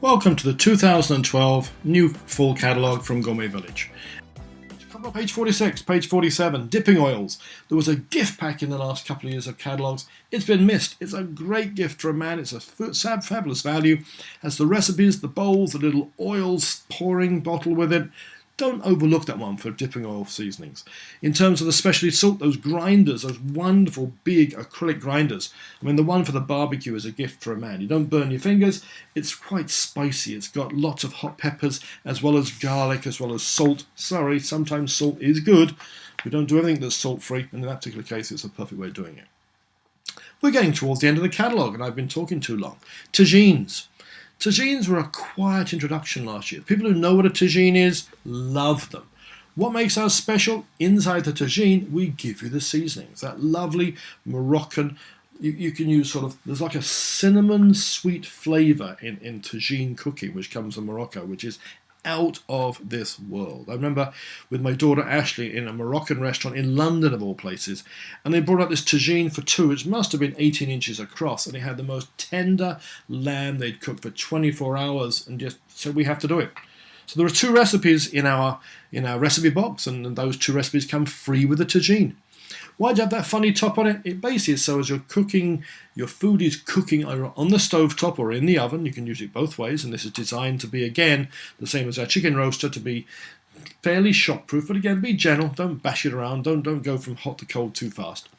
Welcome to the 2012 new Fall Catalogue from Gourmet Village. Come on, page 46, page 47, dipping oils. There was a gift pack in the last couple of years of catalogues. It's been missed. It's a great gift for a man. It's a fabulous value. Has the recipes, the bowls, the little oils pouring bottle with it. Don't overlook that one for dipping oil seasonings. In terms of the specialty salt, those grinders, those wonderful big acrylic grinders. I mean, the one for the barbecue is a gift for a man. You don't burn your fingers. It's quite spicy. It's got lots of hot peppers as well as garlic as well as salt. Sorry, sometimes salt is good. We don't do everything that's salt-free, and in that particular case, it's a perfect way of doing it. We're getting towards the end of the catalogue, and I've been talking too long. Tagines. Tagines were a quiet introduction last year. People who know what a tagine is love them. What makes ours special? Inside the tagine, we give you the seasonings. That lovely Moroccan, you can use sort of, there's like a cinnamon sweet flavour in tagine cooking, which comes from Morocco, which is out of this world. I remember with my daughter Ashley in a Moroccan restaurant in London of all places, and they brought out this tagine for two, which must have been 18 inches across, and it had the most tender lamb they'd cooked for 24 hours, and just said we have to do it. So there are two recipes in our recipe box, and those two recipes come free with the tagine. Why do you have that funny top on it? It basically is so as you're cooking, your food is cooking either on the stovetop or in the oven. You can use it both ways, and this is designed to be, again, the same as our chicken roaster, to be fairly shockproof, but again, be gentle. Don't bash it around. Don't go from hot to cold too fast.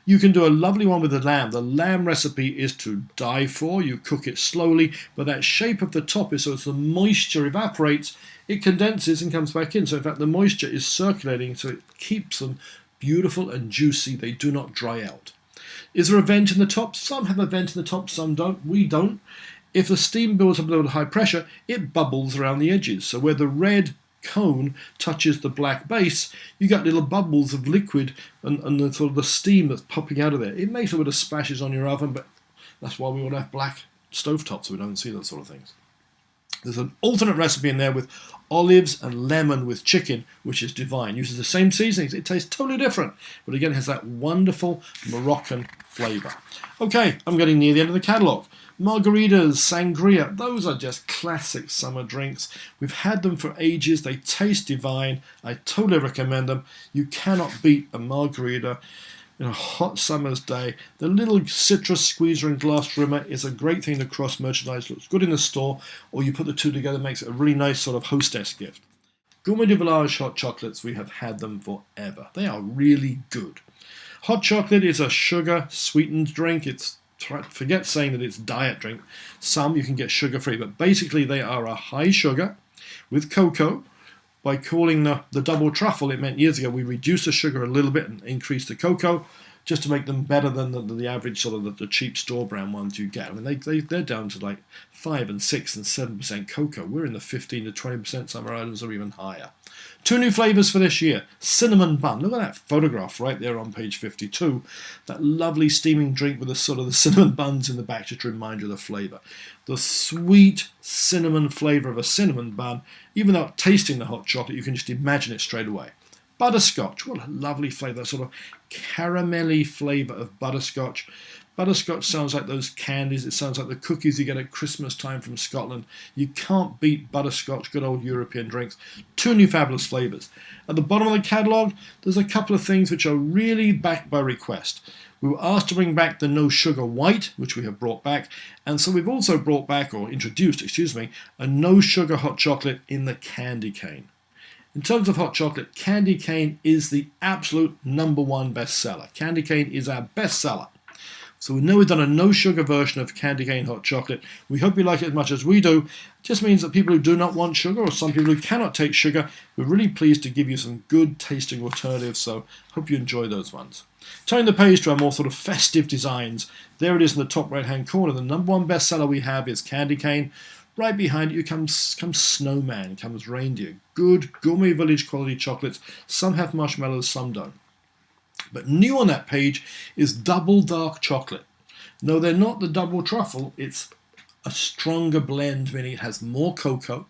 You can do a lovely one with the lamb. The lamb recipe is to die for. You cook it slowly, but that shape of the top is so as the moisture evaporates, it condenses and comes back in. So in fact, the moisture is circulating, so it keeps them beautiful and juicy. They do not dry out. Is there a vent in the top? Some have a vent in the top, some don't. We don't. If the steam builds up a little high pressure, it bubbles around the edges. So where the red cone touches the black base, you got little bubbles of liquid and the sort of the steam that's popping out of there. It makes a bit of splashes on your oven, but that's why we want to have black stovetops so we don't see those sort of things. There's an alternate recipe in there with olives and lemon with chicken, which is divine. Uses the same seasonings. It tastes totally different, but again, it has that wonderful Moroccan flavour. Okay, I'm getting near the end of the catalogue. Margaritas, sangria, those are just classic summer drinks. We've had them for ages. They taste divine. I totally recommend them. You cannot beat a margarita in a hot summer's day. The little citrus squeezer and glass rimmer is a great thing to cross-merchandise. Looks good in the store, or you put the two together, makes it a really nice sort of hostess gift. Gourmet du Village hot chocolates, we have had them forever. They are really good. Hot chocolate is a sugar-sweetened drink. Forget saying that it's diet drink. Some you can get sugar-free, but basically they are a high sugar with cocoa. By calling the double truffle, it meant years ago we reduced the sugar a little bit and increased the cocoa just to make them better than the average sort of the cheap store brand ones you get. I mean, they're down to like 5 and 6 and 7% cocoa. We're in the 15 to 20%. Some of our items are even higher. Two new flavours for this year. Cinnamon bun. Look at that photograph right there on page 52. That lovely steaming drink with the sort of the cinnamon buns in the back just to remind you of the flavour. The sweet cinnamon flavour of a cinnamon bun. Even without tasting the hot chocolate, you can just imagine it straight away. Butterscotch. What a lovely flavour. That sort of caramelly flavour of butterscotch. Butterscotch sounds like those candies. It sounds like the cookies you get at Christmas time from Scotland. You can't beat butterscotch, good old European drinks. Two new fabulous flavours. At the bottom of the catalogue, there's a couple of things which are really backed by request. We were asked to bring back the no sugar white, which we have brought back, and so we've also brought back, or introduced, a no sugar hot chocolate in the candy cane. In terms of hot chocolate, candy cane is the absolute #1 bestseller. Candy cane is our bestseller. So we know we've done a no-sugar version of candy cane hot chocolate. We hope you like it as much as we do. It just means that people who do not want sugar, or some people who cannot take sugar, we're really pleased to give you some good tasting alternatives, so hope you enjoy those ones. Turning the page to our more sort of festive designs, there it is in the top right-hand corner. The #1 bestseller we have is candy cane. Right behind you comes snowman, comes reindeer. Good Gourmet Village quality chocolates. Some have marshmallows, some don't. But new on that page is double dark chocolate. No, they're not the double truffle. It's a stronger blend, meaning it has more cocoa.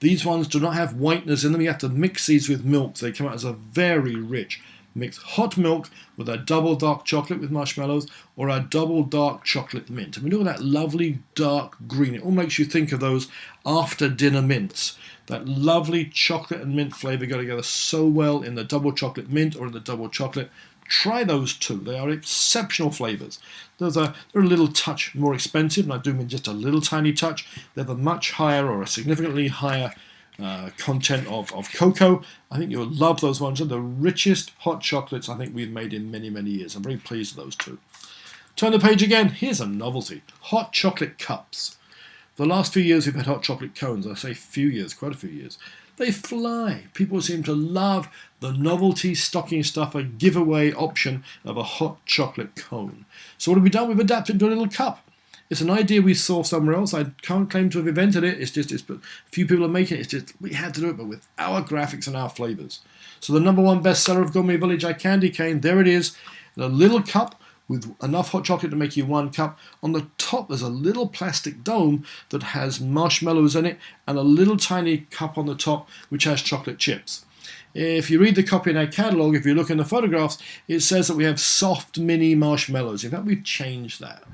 These ones do not have whiteness in them. You have to mix these with milk. They come out as a very rich, Mix hot milk with a double dark chocolate with marshmallows or a double dark chocolate mint. And we look at that lovely dark green. It all makes you think of those after dinner mints. That lovely chocolate and mint flavour go together so well in the double chocolate mint or in the double chocolate. Try those two. They are exceptional flavours. They're a little touch more expensive, and I do mean just a little tiny touch. They're the much higher or a significantly higher content of cocoa. I think you'll love those ones. They're the richest hot chocolates I think we've made in many, many years. I'm very pleased with those two. Turn the page again. Here's a novelty. Hot chocolate cups. The last few years we've had hot chocolate cones. I say few years, quite a few years. They fly. People seem to love the novelty stocking stuffer giveaway option of a hot chocolate cone. So what have we done? We've adapted to a little cup. It's an idea we saw somewhere else. I can't claim to have invented it. It's a few people are making it. It's just we had to do it, but with our graphics and our flavours. So the #1 bestseller of Gourmet Village, our candy cane, there it is, in a little cup with enough hot chocolate to make you 1 cup. On the top there's a little plastic dome that has marshmallows in it and a little tiny cup on the top which has chocolate chips. If you read the copy in our catalogue, if you look in the photographs, it says that we have soft mini marshmallows. In fact, we've changed that.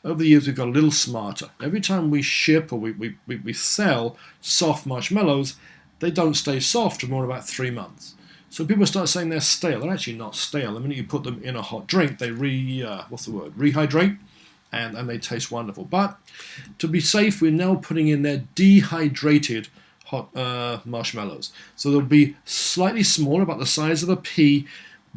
Over the years we've got a little smarter. Every time we ship or we sell soft marshmallows, they don't stay soft for more than about 3 months. So people start saying they're stale. They're actually not stale. The minute you put them in a hot drink, they rehydrate, and they taste wonderful. But to be safe, we're now putting in their dehydrated hot marshmallows. So they'll be slightly smaller, about the size of a pea.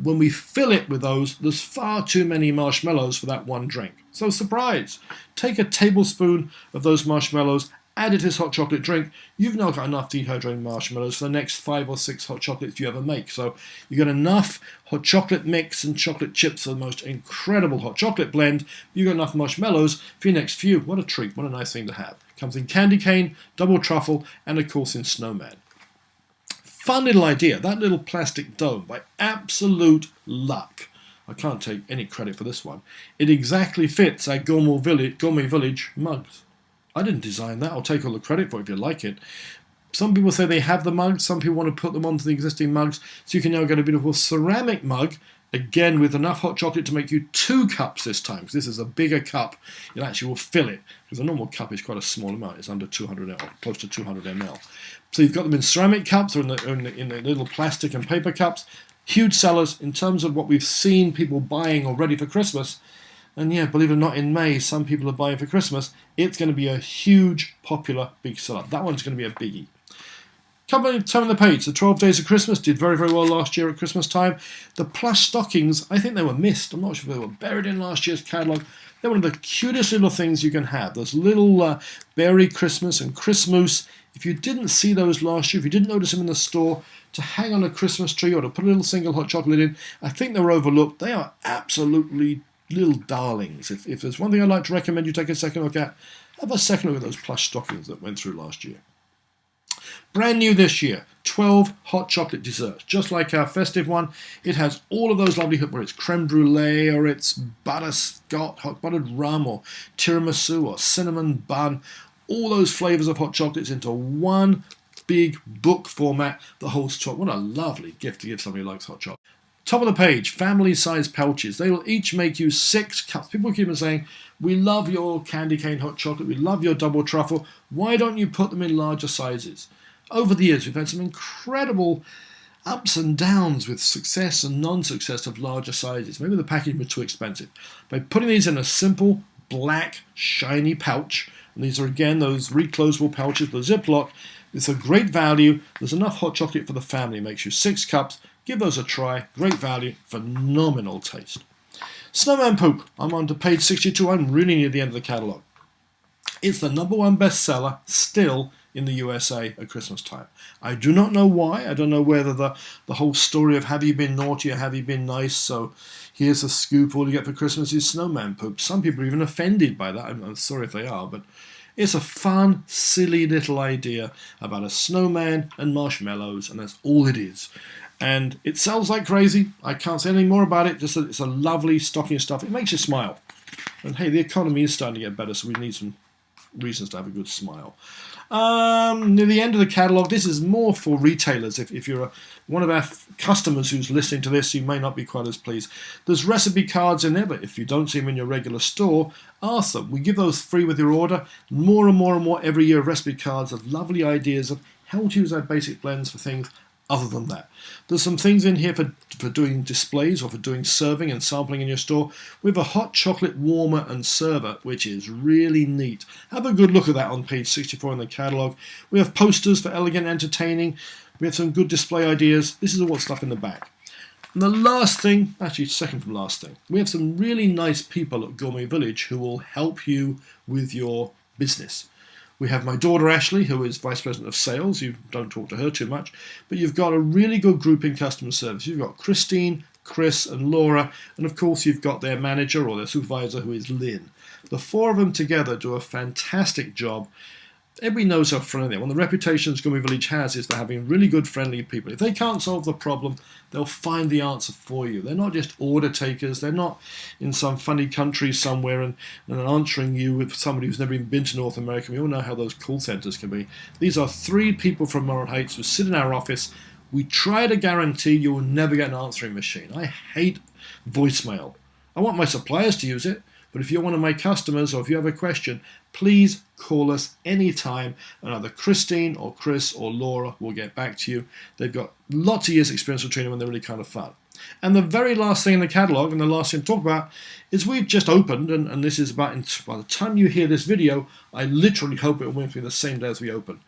When we fill it with those, there's far too many marshmallows for that 1 drink. So surprise! Take a tablespoon of those marshmallows, add it to this hot chocolate drink. You've now got enough dehydrated marshmallows for the next 5 or 6 hot chocolates you ever make. So you got enough hot chocolate mix and chocolate chips for the most incredible hot chocolate blend. You got enough marshmallows for your next few. What a treat! What a nice thing to have. Comes in candy cane, double truffle, and of course in snowman. Fun little idea. That little plastic dome, by absolute luck. I can't take any credit for this one. It exactly fits our Gourmet Village mugs. I didn't design that. I'll take all the credit for it if you like it. Some people say they have the mugs. Some people want to put them onto the existing mugs. So you can now get a beautiful ceramic mug, again with enough hot chocolate to make you 2 cups this time. Because this is a bigger cup. It actually will fill it. Because a normal cup is quite a small amount. It's under 200 ml, close to 200 ml. So you've got them in ceramic cups or in the little plastic and paper cups. Huge sellers in terms of what we've seen people buying already for Christmas. And yeah, believe it or not, in May, some people are buying for Christmas. It's going to be a huge, popular, big seller. That one's going to be a biggie. Turn the page. The 12 Days of Christmas did very, very well last year at Christmas time. The plush stockings, I think they were missed. I'm not sure if they were buried in last year's catalogue. They're one of the cutest little things you can have. Those little berry Christmas and Christmas. If you didn't see those last year, if you didn't notice them in the store, to hang on a Christmas tree or to put a little single hot chocolate in, I think they were overlooked. They are absolutely little darlings. If there's one thing I'd like to recommend you take a second look at, have a second look at those plush stockings that went through last year. Brand new this year, 12 hot chocolate desserts. Just like our festive one, it has all of those lovely, whether it's creme brulee or it's butterscotch, hot buttered rum or tiramisu or cinnamon bun, all those flavours of hot chocolates into one big book format that holds chocolate. What a lovely gift to give somebody who likes hot chocolate. Top of the page, family-sized pouches. They will each make you 6 cups. People keep on saying, we love your candy cane hot chocolate, we love your double truffle. Why don't you put them in larger sizes? Over the years, we've had some incredible ups and downs with success and non-success of larger sizes. Maybe the packaging was too expensive. By putting these in a simple, black, shiny pouch, and these are again those reclosable pouches with a Ziploc, it's a great value. There's enough hot chocolate for the family. It makes you 6 cups. Give those a try. Great value. Phenomenal taste. Snowman poop. I'm on to page 62. I'm really near the end of the catalogue. It's the #1 bestseller still in the USA at Christmas time. I do not know why. I don't know whether the whole story of have you been naughty or have you been nice, so here's a scoop, all you get for Christmas is snowman poop. Some people are even offended by that. I'm sorry if they are, but it's a fun, silly little idea about a snowman and marshmallows, and that's all it is. And it sells like crazy. I can't say anything more about it, just that it's a lovely stocking stuff. It makes you smile. And hey, the economy is starting to get better, so we need some reasons to have a good smile. Near the end of the catalogue, this is more for retailers. If you're one of our customers who's listening to this, you may not be quite as pleased. There's recipe cards in there, but if you don't see them in your regular store, ask them. We give those free with your order. More and more and more every year, recipe cards of lovely ideas of how to use our basic blends for things other than that. There's some things in here for doing displays or for doing serving and sampling in your store. We have a hot chocolate warmer and server, which is really neat. Have a good look at that on page 64 in the catalogue. We have posters for elegant entertaining. We have some good display ideas. This is all stuff in the back. And the last thing, actually second from last thing, we have some really nice people at Gourmet Village who will help you with your business. We have my daughter Ashley, who is Vice President of Sales. You don't talk to her too much, but you've got a really good group in customer service. You've got Christine, Chris and Laura, and of course you've got their manager or their supervisor, who is Lynn. The four of them together do a fantastic job. Everybody knows how friendly they are. One of the reputations Gourmet Village has is for having really good, friendly people. If they can't solve the problem, they'll find the answer for you. They're not just order takers. They're not in some funny country somewhere and answering you with somebody who's never even been to North America. We all know how those call centers can be. These are three people from Moral Heights who sit in our office. We try to guarantee you will never get an answering machine. I hate voicemail. I want my suppliers to use it. But if you're one of my customers or if you have a question, please call us anytime and either Christine or Chris or Laura will get back to you. They've got lots of years experience with training and they're really kind of fun. And the very last thing in the catalogue and the last thing to talk about is we've just opened, and this is by the time you hear this video, I literally hope it will be the same day as we open.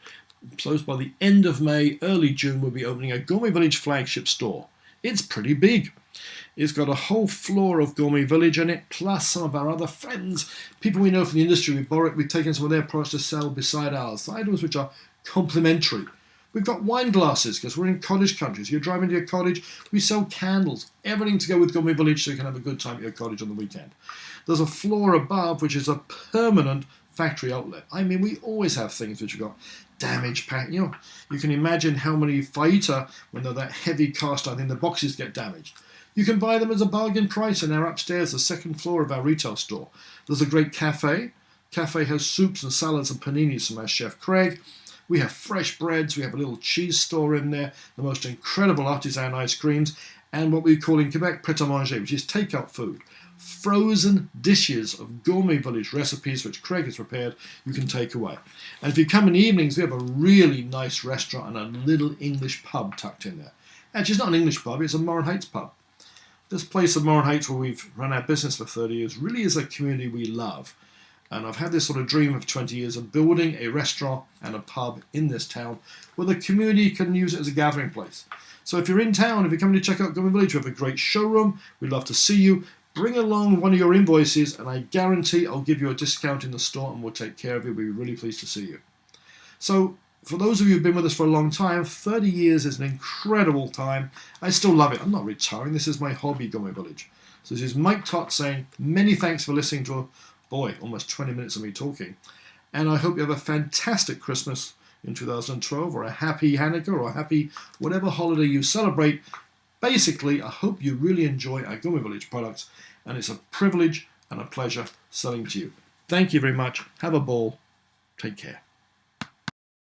So by the end of May, early June, we'll be opening a Gourmet Village flagship store. It's pretty big. It's got a whole floor of Gourmet Village in it, plus some of our other friends, people we know from the industry. We've taken some of their products to sell beside ours, items which are complementary. We've got wine glasses, because we're in cottage countries. You're driving to your cottage, we sell candles, everything to go with Gourmet Village so you can have a good time at your cottage on the weekend. There's a floor above, which is a permanent factory outlet. I mean, we always have things which have got damaged pack. You can imagine how many fajita, when they're that heavy cast iron, the boxes get damaged. You can buy them as a bargain price in our upstairs, the second floor of our retail store. There's a great cafe. Cafe has soups and salads and paninis from our chef Craig. We have fresh breads. We have a little cheese store in there, the most incredible artisan ice creams, and what we call in Quebec pret-a-manger, which is takeout food. Frozen dishes of Gourmet Village recipes which Craig has prepared, you can take away. And if you come in the evenings, we have a really nice restaurant and a little English pub tucked in there. Actually, it's not an English pub, it's a Moral Heights pub. This place of Moral Heights, where we've run our business for 30 years, really is a community we love. And I've had this sort of dream of 20 years of building a restaurant and a pub in this town where the community can use it as a gathering place. So if you're in town, if you're coming to check out Gourmet Village, we have a great showroom. We'd love to see you. Bring along one of your invoices and I guarantee I'll give you a discount in the store and we'll take care of you. We'll be really pleased to see you. So for those of you who've been with us for a long time, 30 years is an incredible time. I still love it. I'm not retiring. This is my hobby, Gourmet Village. So this is Mike Tott saying many thanks for listening to, almost 20 minutes of me talking. And I hope you have a fantastic Christmas in 2012 or a happy Hanukkah or a happy whatever holiday you celebrate. Basically, I hope you really enjoy our Gourmet Village products and it's a privilege and a pleasure selling to you. Thank you very much. Have a ball. Take care.